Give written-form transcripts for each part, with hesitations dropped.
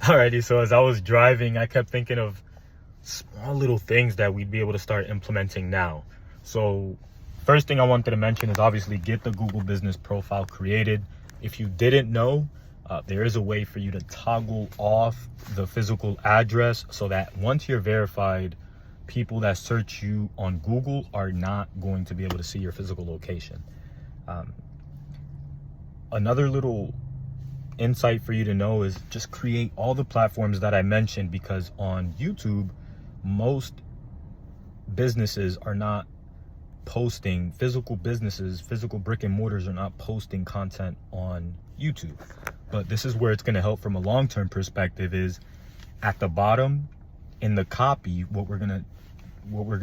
Alrighty, so as I was driving, I kept thinking of small little things that we'd be able to start implementing now. So first thing I wanted to mention is obviously get the Google Business Profile created. If you didn't know, there is a way for you to toggle off the physical address so that once you're verified, people that search you on Google are not going to be able to see your physical location. Another little insight for you to know is just create all the platforms that I mentioned, because on YouTube, most businesses are not posting, physical businesses, physical brick and mortars are not posting content on YouTube. But this is where it's going to help from a long-term perspective. Is at the bottom in the copy, what we're going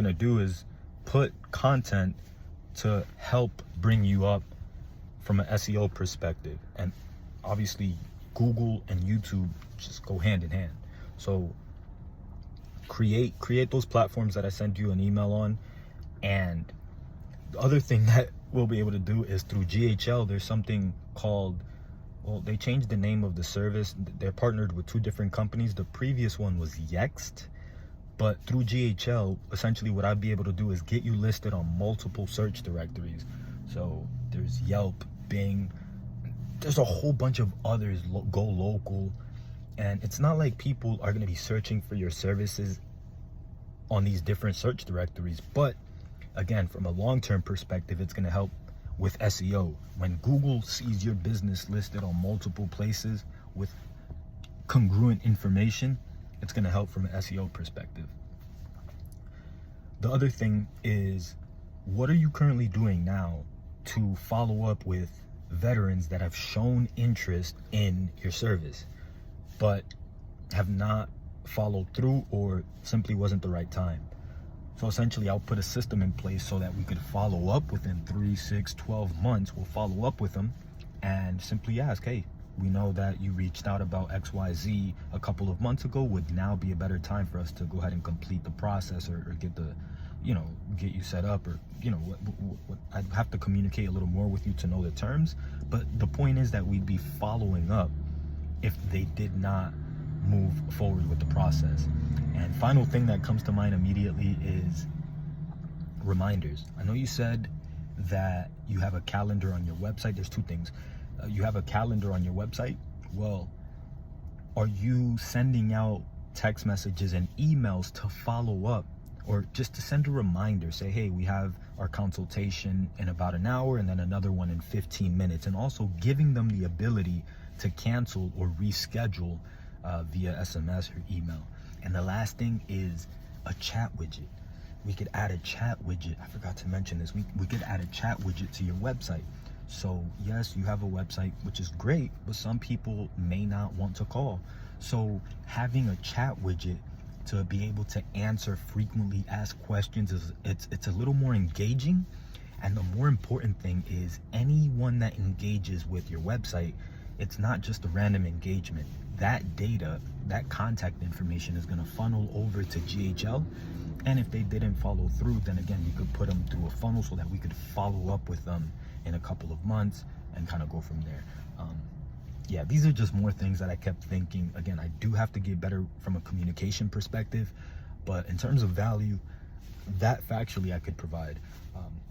to do is put content to help bring you up from an SEO perspective. And obviously Google and YouTube just go hand in hand. So create those platforms that I send you an email on. And the other thing that we'll be able to do is through GHL, there's something called, well, they changed the name of the service. They're partnered with two different companies. The previous one was Yext, but through GHL, essentially what I'd be able to do is get you listed on multiple search directories. So there's Yelp, Bing, there's a whole bunch of others, Go Local. And it's not like people are going to be searching for your services on these different search directories. But again, from a long-term perspective, it's going to help with SEO. When Google sees your business listed on multiple places with congruent information, it's going to help from an SEO perspective. The other thing is, what are you currently doing now to follow up with veterans that have shown interest in your service but have not followed through or simply wasn't the right time? So essentially, I'll put a system in place so that we could follow up within 3, 6, 12 months. We'll follow up with them and simply ask, hey, we know that you reached out about XYZ a couple of months ago. Would now be a better time for us to go ahead and complete the process, or get the, get you set up, or, what I'd have to communicate a little more with you to know the terms. But the point is that we'd be following up if they did not move forward with the process. And final thing that comes to mind immediately is reminders. I know you said that you have a calendar on your website. There's two things. You have a calendar on your website. Well, are you sending out text messages and emails to follow up, or just to send a reminder? Say, hey, we have our consultation in about an hour and then another one in 15 minutes. And also giving them the ability to cancel or reschedule via SMS or email. And the last thing is a chat widget. We could add a chat widget. I forgot to mention this. We could add a chat widget to your website. So yes, you have a website, which is great, but some people may not want to call. So having a chat widget to be able to answer frequently asked questions it's a little more engaging. And the more important thing is, anyone that engages with your website, it's not just a random engagement. That data, that contact information is going to funnel over to GHL. And if they didn't follow through, then again, you could put them through a funnel so that we could follow up with them in a couple of months and kind of go from there. Yeah, these are just more things that I kept thinking. Again, I do have to get better from a communication perspective, but in terms of value, that factually I could provide.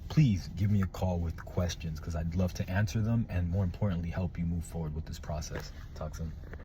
Please give me a call with questions, because I'd love to answer them and, more importantly, help you move forward with this process. Talk soon.